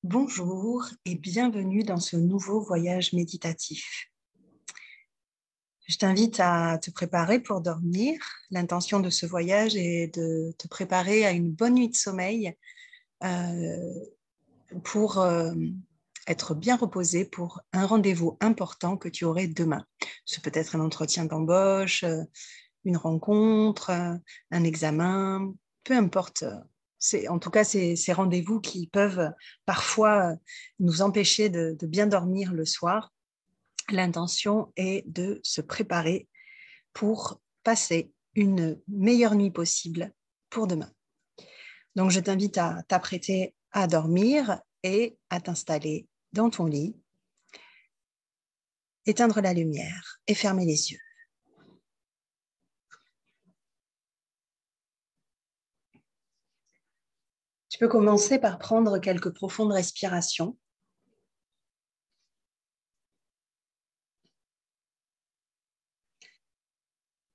Bonjour et bienvenue dans ce nouveau voyage méditatif. Je t'invite à te préparer pour dormir. L'intention de ce voyage est de te préparer à une bonne nuit de sommeil pour être bien reposé pour un rendez-vous important que tu aurais demain. Ce peut être un entretien d'embauche, une rencontre, un examen, peu importe. En tout cas, ces rendez-vous qui peuvent parfois nous empêcher de bien dormir le soir. L'intention est de se préparer pour passer une meilleure nuit possible pour demain. Donc, je t'invite à t'apprêter à dormir et à t'installer dans ton lit, éteindre la lumière et fermer les yeux. Tu peux commencer par prendre quelques profondes respirations.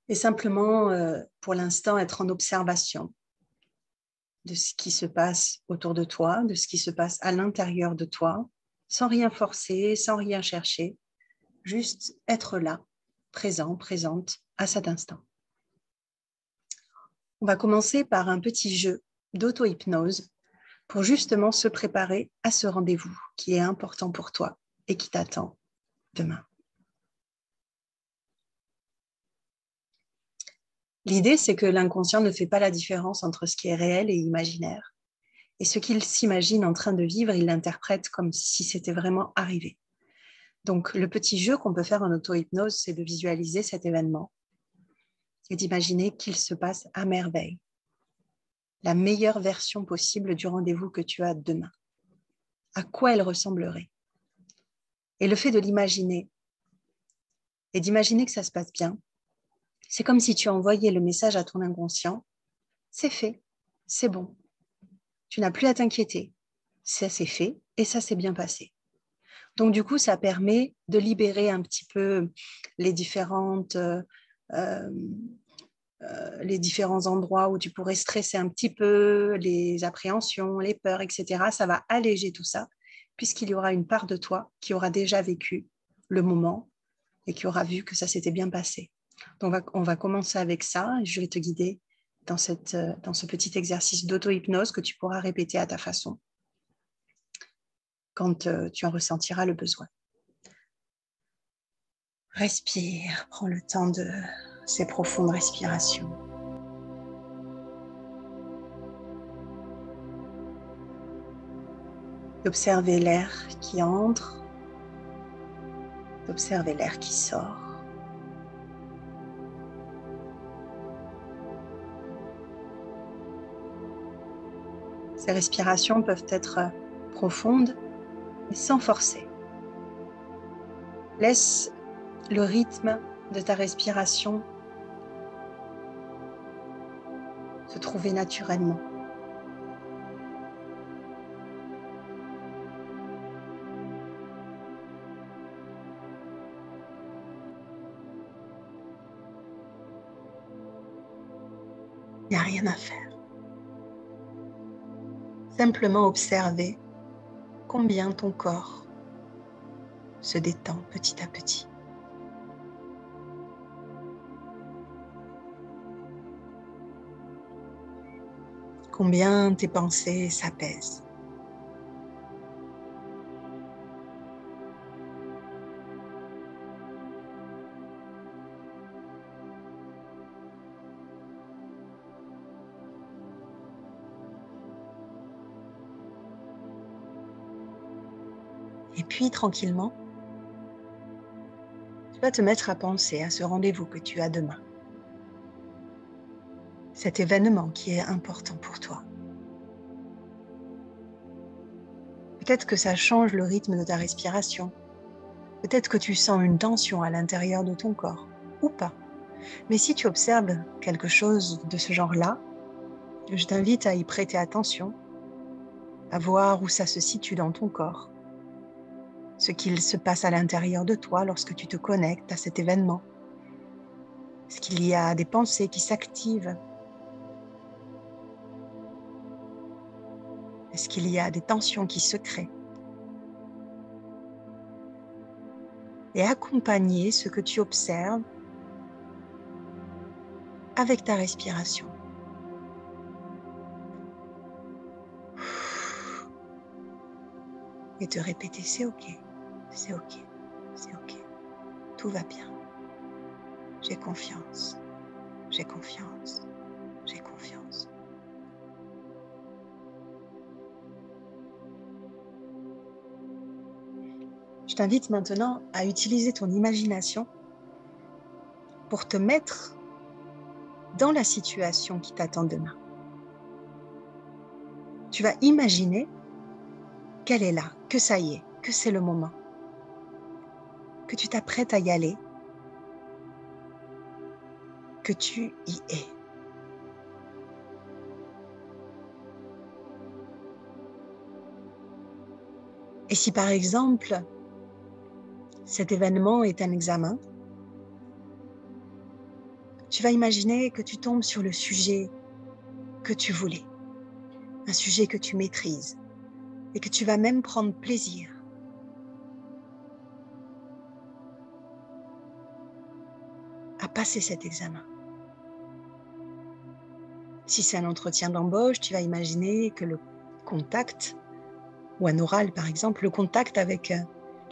Et simplement, pour l'instant, être en observation de ce qui se passe autour de toi, de ce qui se passe à l'intérieur de toi, sans rien forcer, sans rien chercher, juste être là, présent, présente à cet instant. On va commencer par un petit jeu d'auto-hypnose pour justement se préparer à ce rendez-vous qui est important pour toi et qui t'attend demain. L'idée, c'est que l'inconscient ne fait pas la différence entre ce qui est réel et imaginaire. Et ce qu'il s'imagine en train de vivre, il l'interprète comme si c'était vraiment arrivé. Donc, le petit jeu qu'on peut faire en auto-hypnose, c'est de visualiser cet événement et d'imaginer qu'il se passe à merveille. La meilleure version possible du rendez-vous que tu as demain. À quoi elle ressemblerait? Et le fait de l'imaginer et d'imaginer que ça se passe bien, c'est comme si tu envoyais le message à ton inconscient. C'est fait, c'est bon. Tu n'as plus à t'inquiéter. Ça s'est fait et ça s'est bien passé. Donc, du coup, ça permet de libérer un petit peu les différents endroits où tu pourrais stresser un petit peu, les appréhensions, les peurs, etc. Ça va alléger tout ça, puisqu'il y aura une part de toi qui aura déjà vécu le moment et qui aura vu que ça s'était bien passé. Donc, on va commencer avec ça. Je vais te guider dans ce petit exercice d'auto-hypnose que tu pourras répéter à ta façon quand tu en ressentiras le besoin. Respire, prends le temps de ces profondes respirations. D'observer l'air qui entre, d'observer l'air qui sort. Ces respirations peuvent être profondes, mais sans forcer. Laisse le rythme de ta respiration se trouver naturellement. Il n'y a rien à faire. Simplement observer combien ton corps se détend petit à petit. Combien tes pensées s'apaisent. Et puis, tranquillement, tu vas te mettre à penser à ce rendez-vous que tu as demain. Cet événement qui est important pour toi. Peut-être que ça change le rythme de ta respiration. Peut-être que tu sens une tension à l'intérieur de ton corps, ou pas. Mais si tu observes quelque chose de ce genre-là, je t'invite à y prêter attention, à voir où ça se situe dans ton corps, ce qu'il se passe à l'intérieur de toi lorsque tu te connectes à cet événement. Est-ce qu'il y a des pensées qui s'activent? Est-ce qu'il y a des tensions qui se créent? et accompagner ce que tu observes avec ta respiration. Et te répéter, c'est ok, c'est ok, c'est ok, tout va bien. J'ai confiance, j'ai confiance, j'ai confiance. Je t'invite maintenant à utiliser ton imagination pour te mettre dans la situation qui t'attend demain. Tu vas imaginer qu'elle est là, que ça y est, que c'est le moment, que tu t'apprêtes à y aller, que tu y es. Et si par exemple, cet événement est un examen, tu vas imaginer que tu tombes sur le sujet que tu voulais, un sujet que tu maîtrises et que tu vas même prendre plaisir à passer cet examen. Si c'est un entretien d'embauche, tu vas imaginer que le contact, ou un oral par exemple, le contact avec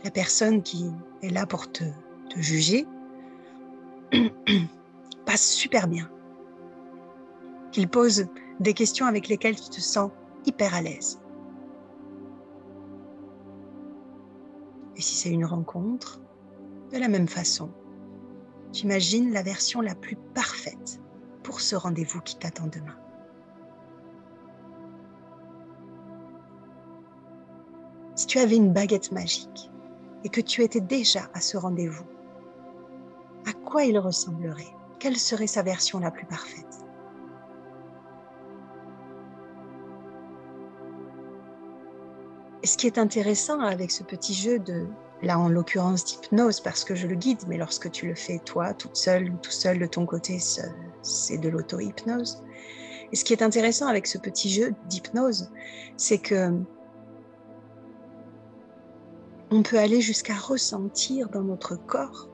la personne qui est là pour te juger, passe super bien. Qu'il pose des questions avec lesquelles tu te sens hyper à l'aise. Et si c'est une rencontre, de la même façon, tu imagines la version la plus parfaite pour ce rendez-vous qui t'attend demain. Si tu avais une baguette magique et que tu étais déjà à ce rendez-vous, à quoi il ressemblerait? Quelle serait sa version la plus parfaite? Et ce qui est intéressant avec ce petit jeu là en l'occurrence d'hypnose, parce que je le guide, mais lorsque tu le fais toi, toute seule ou tout seul de ton côté, c'est de l'auto-hypnose. Et ce qui est intéressant avec ce petit jeu d'hypnose, c'est que on peut aller jusqu'à ressentir dans notre corps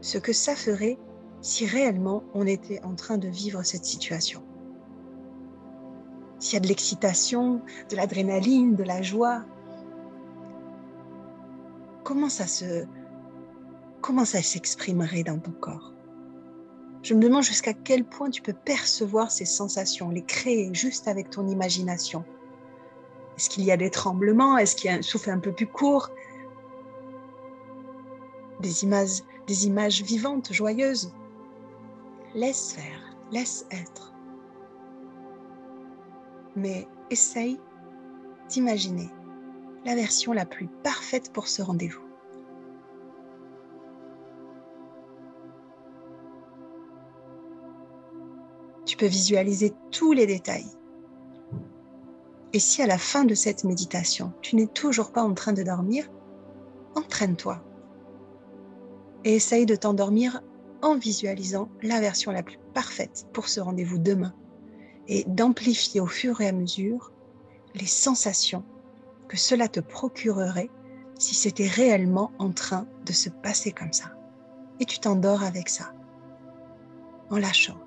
ce que ça ferait si réellement on était en train de vivre cette situation. S'il y a de l'excitation, de l'adrénaline, de la joie, comment ça s'exprimerait dans ton corps? Je me demande jusqu'à quel point tu peux percevoir ces sensations, les créer juste avec ton imagination. Est-ce qu'il y a des tremblements? Est-ce qu'il y a un souffle un peu plus court? Des images vivantes, joyeuses? Laisse faire, laisse être. Mais essaye d'imaginer la version la plus parfaite pour ce rendez-vous. Tu peux visualiser tous les détails. Et si à la fin de cette méditation, tu n'es toujours pas en train de dormir, entraîne-toi et essaye de t'endormir en visualisant la version la plus parfaite pour ce rendez-vous demain et d'amplifier au fur et à mesure les sensations que cela te procurerait si c'était réellement en train de se passer comme ça. Et tu t'endors avec ça, en lâchant,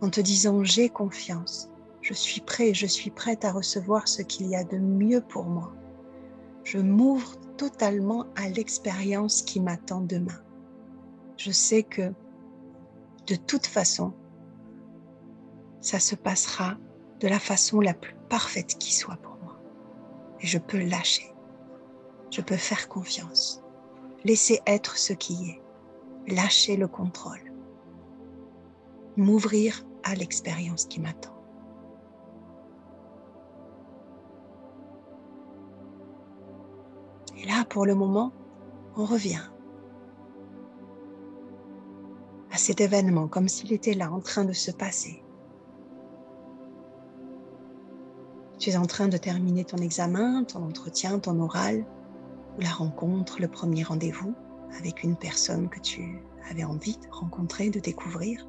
en te disant « j'ai confiance, je suis prêt, je suis prête à recevoir ce qu'il y a de mieux pour moi. Je m'ouvre totalement à l'expérience qui m'attend demain. Je sais que de toute façon, ça se passera de la façon la plus parfaite qui soit pour moi. Et je peux lâcher, je peux faire confiance, laisser être ce qui est, lâcher le contrôle, m'ouvrir à l'expérience qui m'attend. » Et là, pour le moment, on revient à cet événement comme s'il était là en train de se passer. Tu es en train de terminer ton examen, ton entretien, ton oral, ou la rencontre, le premier rendez-vous avec une personne que tu avais envie de rencontrer, de découvrir.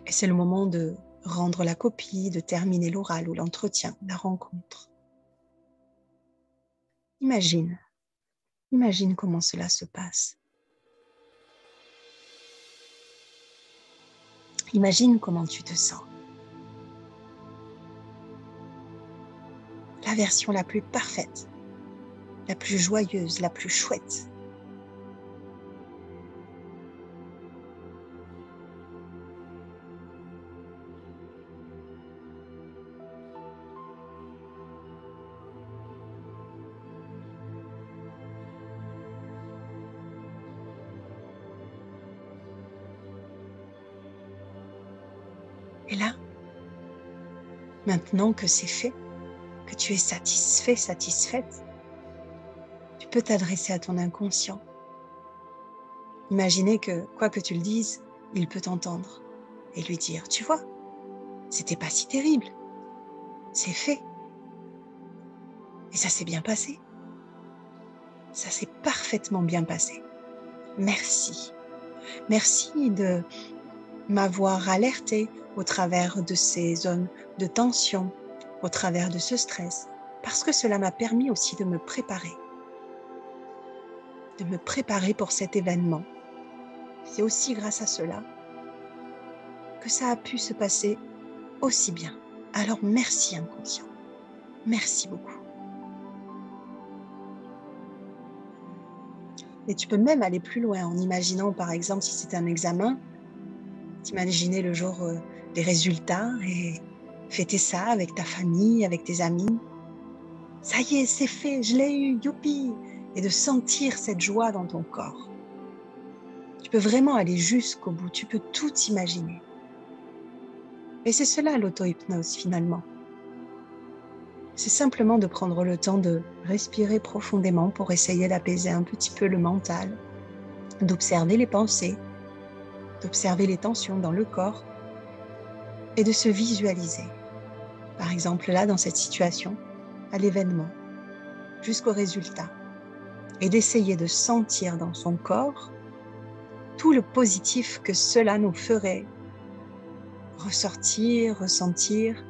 Et c'est le moment de rendre la copie, de terminer l'oral ou l'entretien, la rencontre. Imagine Imagine comment cela se passe. Imagine comment tu te sens. La version la plus parfaite, la plus joyeuse, la plus chouette. Et là, maintenant que c'est fait, que tu es satisfait, satisfaite, tu peux t'adresser à ton inconscient. Imaginez que, quoi que tu le dises, il peut t'entendre et lui dire, tu vois, c'était pas si terrible, c'est fait. Et ça s'est bien passé. Ça s'est parfaitement bien passé. Merci. Merci de m'avoir alerté au travers de ces zones de tension, au travers de ce stress, parce que cela m'a permis aussi de me préparer pour cet événement. C'est aussi grâce à cela que ça a pu se passer aussi bien. Alors merci inconscient. Merci beaucoup. Et tu peux même aller plus loin en imaginant, par exemple, si c'est un examen, t'imaginer le jour des résultats et fêter ça avec ta famille, avec tes amis. Ça y est, c'est fait, je l'ai eu, youpi! Et de sentir cette joie dans ton corps. Tu peux vraiment aller jusqu'au bout, tu peux tout imaginer. Et c'est cela l'auto-hypnose finalement. C'est simplement de prendre le temps de respirer profondément pour essayer d'apaiser un petit peu le mental, d'observer les pensées, d'observer les tensions dans le corps et de se visualiser. Par exemple, là, dans cette situation, à l'événement, jusqu'au résultat, et d'essayer de sentir dans son corps tout le positif que cela nous ferait ressortir, ressentir,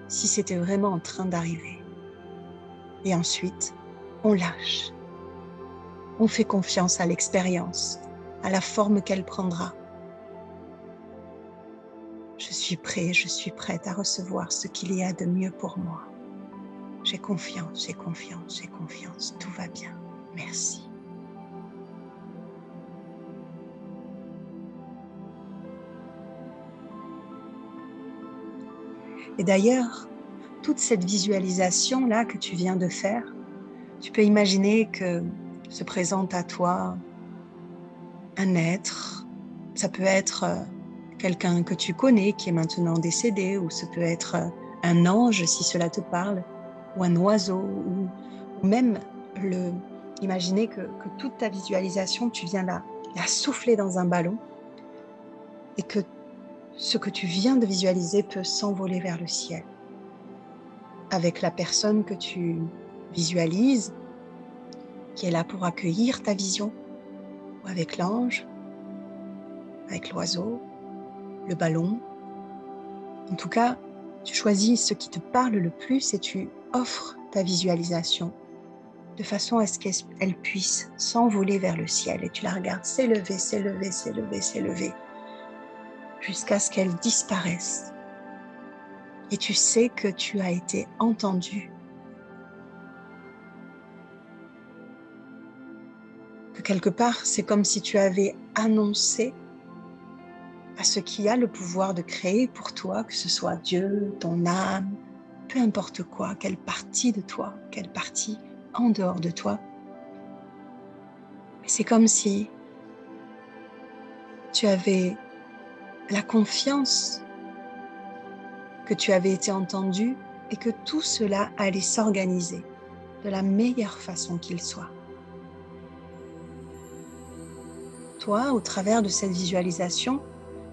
si c'était vraiment en train d'arriver. Et ensuite, on lâche. On fait confiance à l'expérience, à la forme qu'elle prendra. Je suis prêt, je suis prête à recevoir ce qu'il y a de mieux pour moi. J'ai confiance, j'ai confiance, j'ai confiance. Tout va bien. Merci. Et d'ailleurs, toute cette visualisation-là que tu viens de faire, tu peux imaginer que se présente à toi un être. Ça peut être quelqu'un que tu connais qui est maintenant décédé, ou ça peut être un ange si cela te parle, ou un oiseau, ou même imaginer que toute ta visualisation, tu viens la souffler dans un ballon et que ce que tu viens de visualiser peut s'envoler vers le ciel avec la personne que tu visualises qui est là pour accueillir ta vision, ou avec l'ange, avec l'oiseau, le ballon. En tout cas, tu choisis ce qui te parle le plus et tu offres ta visualisation de façon à ce qu'elle puisse s'envoler vers le ciel et tu la regardes s'élever, s'élever, s'élever, s'élever jusqu'à ce qu'elle disparaisse. Et tu sais que tu as été entendu, que quelque part, c'est comme si tu avais annoncé à ce qui a le pouvoir de créer pour toi, que ce soit Dieu, ton âme, peu importe quoi, quelle partie de toi, quelle partie en dehors de toi. C'est comme si tu avais la confiance que tu avais été entendu et que tout cela allait s'organiser de la meilleure façon qu'il soit. Toi, au travers de cette visualisation,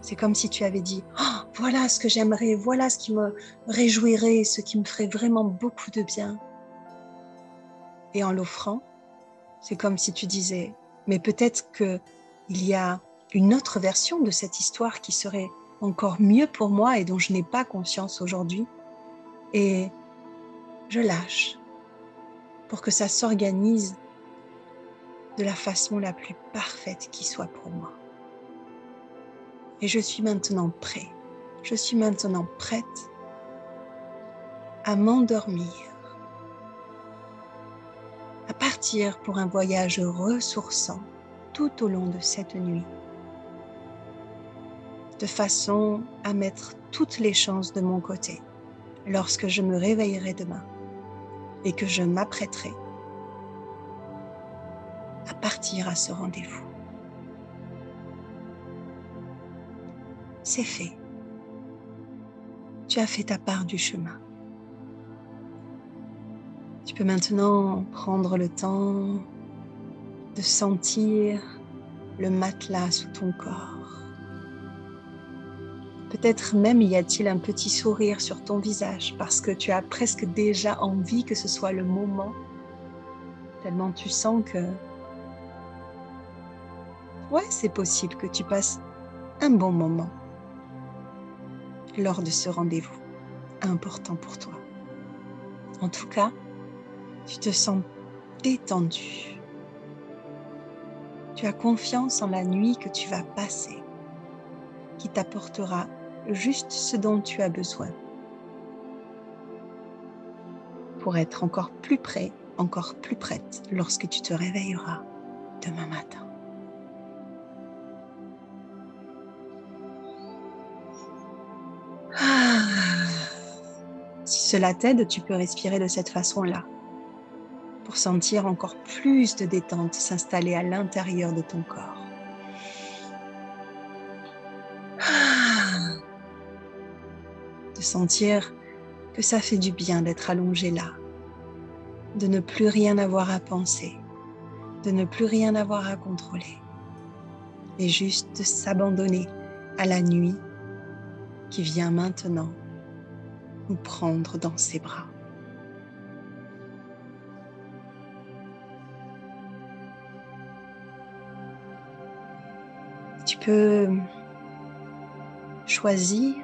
c'est comme si tu avais dit « Oh, voilà ce que j'aimerais, voilà ce qui me réjouirait, ce qui me ferait vraiment beaucoup de bien. » Et en l'offrant, c'est comme si tu disais « Mais peut-être qu'il y a une autre version de cette histoire qui serait encore mieux pour moi et dont je n'ai pas conscience aujourd'hui. Et je lâche pour que ça s'organise de la façon la plus parfaite qui soit pour moi. Et je suis maintenant prêt, je suis maintenant prête à m'endormir, à partir pour un voyage ressourçant tout au long de cette nuit, de façon à mettre toutes les chances de mon côté lorsque je me réveillerai demain et que je m'apprêterai à partir à ce rendez-vous. C'est fait. Tu as fait ta part du chemin. Tu peux maintenant prendre le temps de sentir le matelas sous ton corps. Peut-être même y a-t-il un petit sourire sur ton visage parce que tu as presque déjà envie que ce soit le moment, tellement tu sens que c'est possible que tu passes un bon moment lors de ce rendez-vous important pour toi. En tout cas, tu te sens détendu. Tu as confiance en la nuit que tu vas passer, qui t'apportera juste ce dont tu as besoin pour être encore plus prêt, encore plus prête lorsque tu te réveilleras demain matin. Si cela t'aide, tu peux respirer de cette façon-là pour sentir encore plus de détente s'installer à l'intérieur de ton corps. De sentir que ça fait du bien d'être allongé là, de ne plus rien avoir à penser, de ne plus rien avoir à contrôler et juste de s'abandonner à la nuit qui vient maintenant nous prendre dans ses bras. Tu peux choisir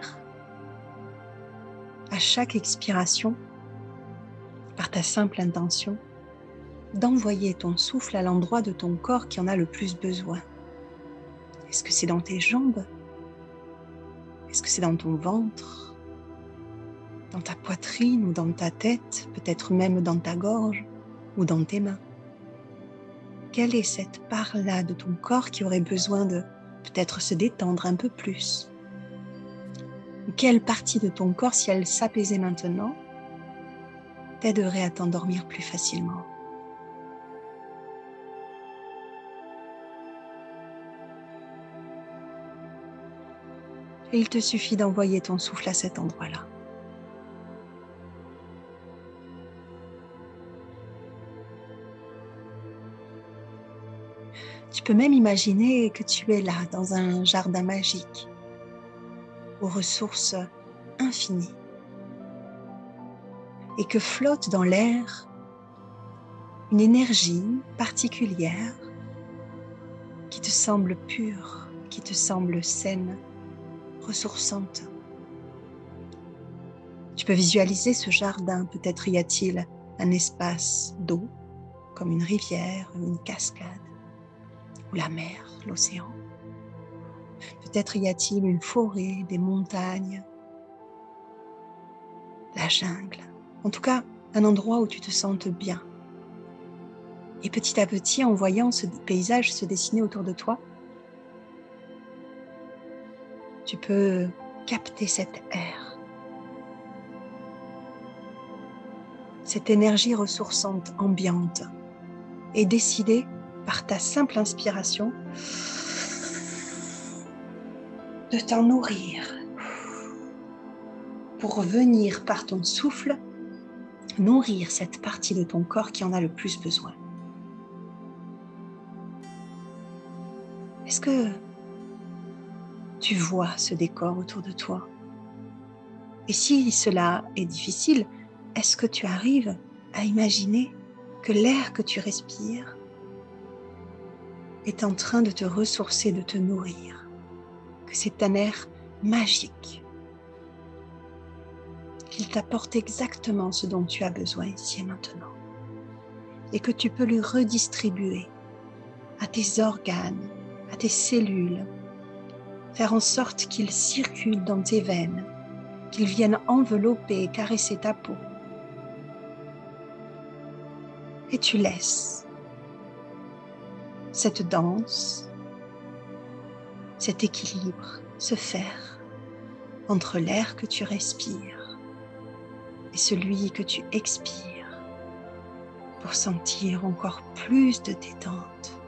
à chaque expiration, par ta simple intention, d'envoyer ton souffle à l'endroit de ton corps qui en a le plus besoin. Est-ce que c'est dans tes jambes? Est-ce que c'est dans ton ventre? Dans ta poitrine ou dans ta tête? Peut-être même dans ta gorge ou dans tes mains? Quelle est cette part-là de ton corps qui aurait besoin de peut-être se détendre un peu plus? Quelle partie de ton corps, si elle s'apaisait maintenant, t'aiderait à t'endormir plus facilement? Et il te suffit d'envoyer ton souffle à cet endroit-là. Tu peux même imaginer que tu es là, dans un jardin magique, aux ressources infinies, et que flotte dans l'air une énergie particulière qui te semble pure, qui te semble saine, ressourçante. Tu peux visualiser ce jardin, peut-être y a-t-il un espace d'eau, comme une rivière, une cascade, ou la mer, l'océan. Peut-être y a-t-il une forêt, des montagnes, la jungle. En tout cas, un endroit où tu te sentes bien. Et petit à petit, en voyant ce paysage se dessiner autour de toi, tu peux capter cet air, cette énergie ressourçante, ambiante, et décider par ta simple inspiration de t'en nourrir pour venir par ton souffle nourrir cette partie de ton corps qui en a le plus besoin. Est-ce que tu vois ce décor autour de toi? Et si cela est difficile, est-ce que tu arrives à imaginer que l'air que tu respires est en train de te ressourcer, de te nourrir, que c'est un air magique, qu'il t'apporte exactement ce dont tu as besoin ici et maintenant, et que tu peux lui redistribuer à tes organes, à tes cellules, faire en sorte qu'ils circulent dans tes veines, qu'ils viennent envelopper et caresser ta peau. Et tu laisses cette danse, cet équilibre se faire entre l'air que tu respires et celui que tu expires pour sentir encore plus de détente,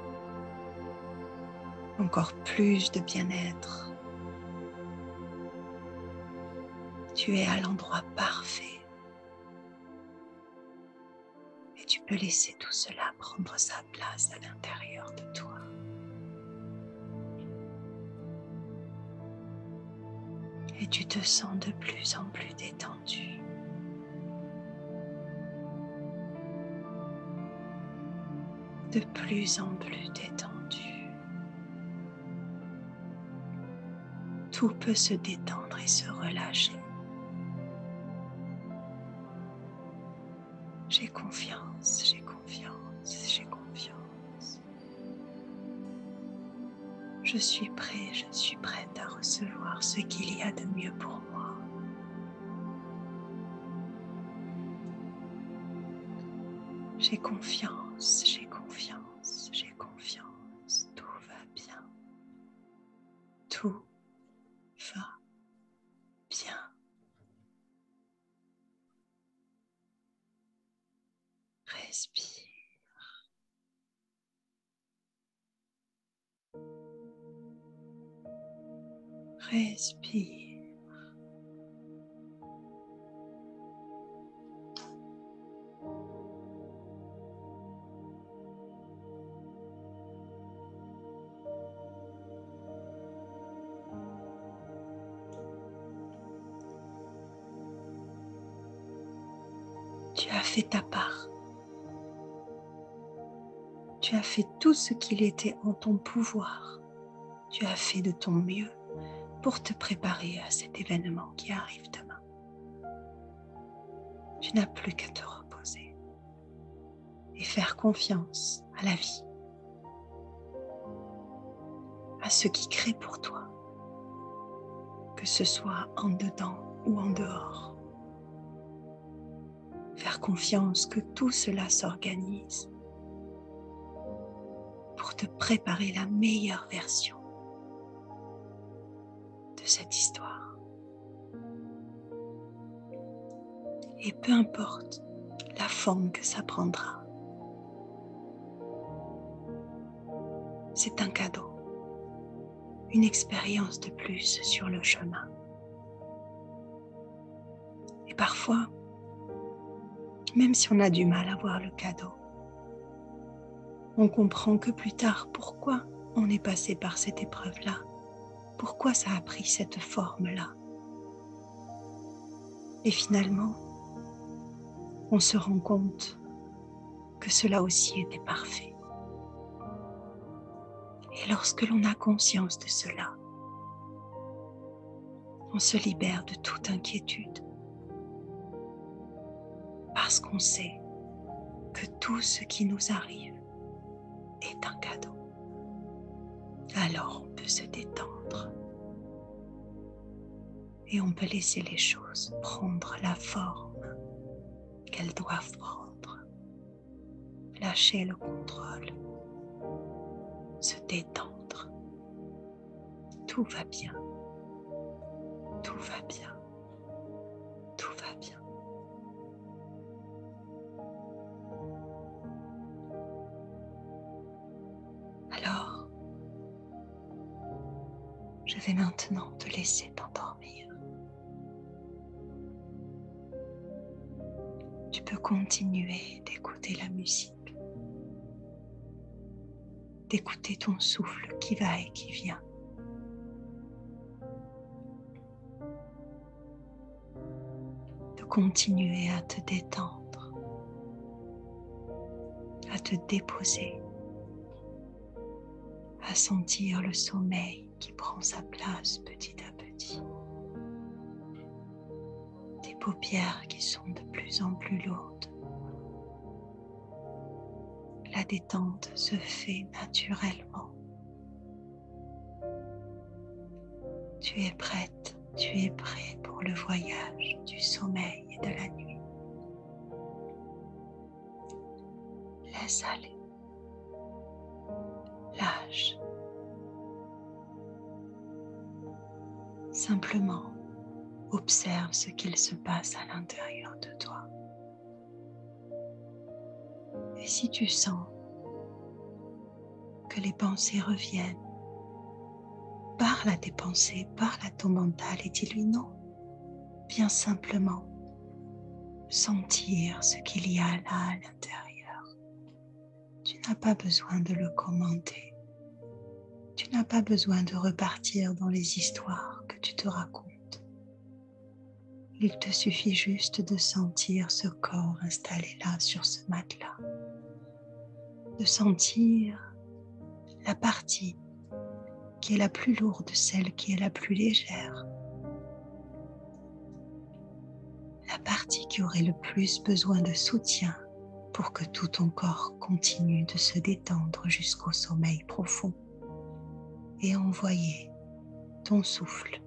encore plus de bien-être. Tu es à l'endroit parfait et tu peux laisser tout cela prendre sa place à l'intérieur de toi. Et tu te sens de plus en plus détendu. De plus en plus détendu. Tout peut se détendre et se relâcher. J'ai confiance, j'ai confiance, j'ai confiance. Je suis prêt, je suis prête à recevoir ce qu'il y a de mieux pour moi. J'ai confiance, j'ai confiance, j'ai confiance. Tout va bien. Tout va bien. Respire. Respire. Tu as fait ta part. Tu as fait tout ce qu'il était en ton pouvoir. Tu as fait de ton mieux pour te préparer à cet événement qui arrive demain. Tu n'as plus qu'à te reposer et faire confiance à la vie, à ce qui crée pour toi, que ce soit en dedans ou en dehors. Faire confiance que tout cela s'organise pour te préparer la meilleure version de cette histoire. Et peu importe la forme que ça prendra, c'est un cadeau, une expérience de plus sur le chemin. Et parfois, même si on a du mal à voir le cadeau, on comprend que plus tard pourquoi on est passé par cette épreuve-là, pourquoi ça a pris cette forme-là. Et finalement, on se rend compte que cela aussi était parfait. Et lorsque l'on a conscience de cela, on se libère de toute inquiétude parce qu'on sait que tout ce qui nous arrive est un cadeau. Alors on peut se détendre et on peut laisser les choses prendre la forme qu'elles doivent prendre. Lâcher le contrôle, se détendre. Tout va bien, tout va bien, tout va bien. Alors, je vais maintenant te laisser t'endormir. Tu peux continuer d'écouter la musique, d'écouter ton souffle qui va et qui vient. De continuer à te détendre, à te déposer, à sentir le sommeil qui prend sa place petit à petit. Tes paupières qui sont de plus en plus lourdes. La la détente se fait naturellement. Tu es prête, tu es prêt pour le voyage du sommeil et de la nuit. Laisse aller. Lâche. Simplement, observe ce qu'il se passe à l'intérieur de toi. Et si tu sens que les pensées reviennent, parle à tes pensées, parle à ton mental et dis-lui non. Viens simplement sentir ce qu'il y a là à l'intérieur. Tu n'as pas besoin de le commenter. Tu n'as pas besoin de repartir dans les histoires que tu te racontes. Il te suffit juste de sentir ce corps installé là sur ce matelas. De sentir la partie qui est la plus lourde, celle qui est la plus légère. La partie qui aurait le plus besoin de soutien pour que tout ton corps continue de se détendre jusqu'au sommeil profond. Et envoyer ton souffle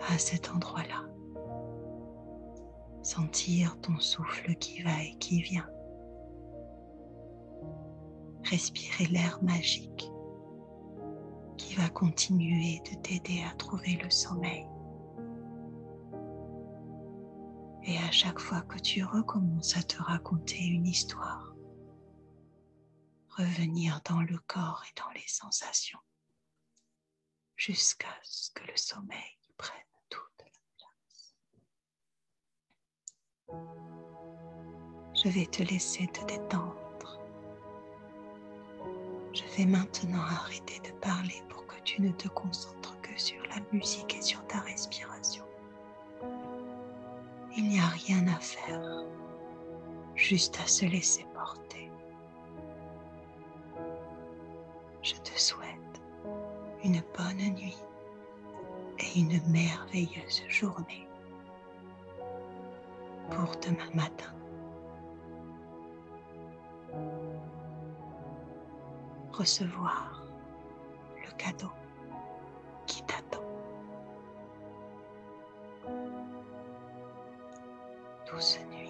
à cet endroit-là. Sentir ton souffle qui va et qui vient. Respirer l'air magique qui va continuer de t'aider à trouver le sommeil. Et à chaque fois que tu recommences à te raconter une histoire, revenir dans le corps et dans les sensations jusqu'à ce que le sommeil prenne toute la place. Je vais te laisser te détendre. Je vais maintenant arrêter de parler pour que tu ne te concentres que sur la musique et sur ta respiration. Il n'y a rien à faire, juste à se laisser porter. Je te souhaite une bonne nuit et une merveilleuse journée pour demain matin. Recevoir le cadeau qui t'attend. Douce nuit.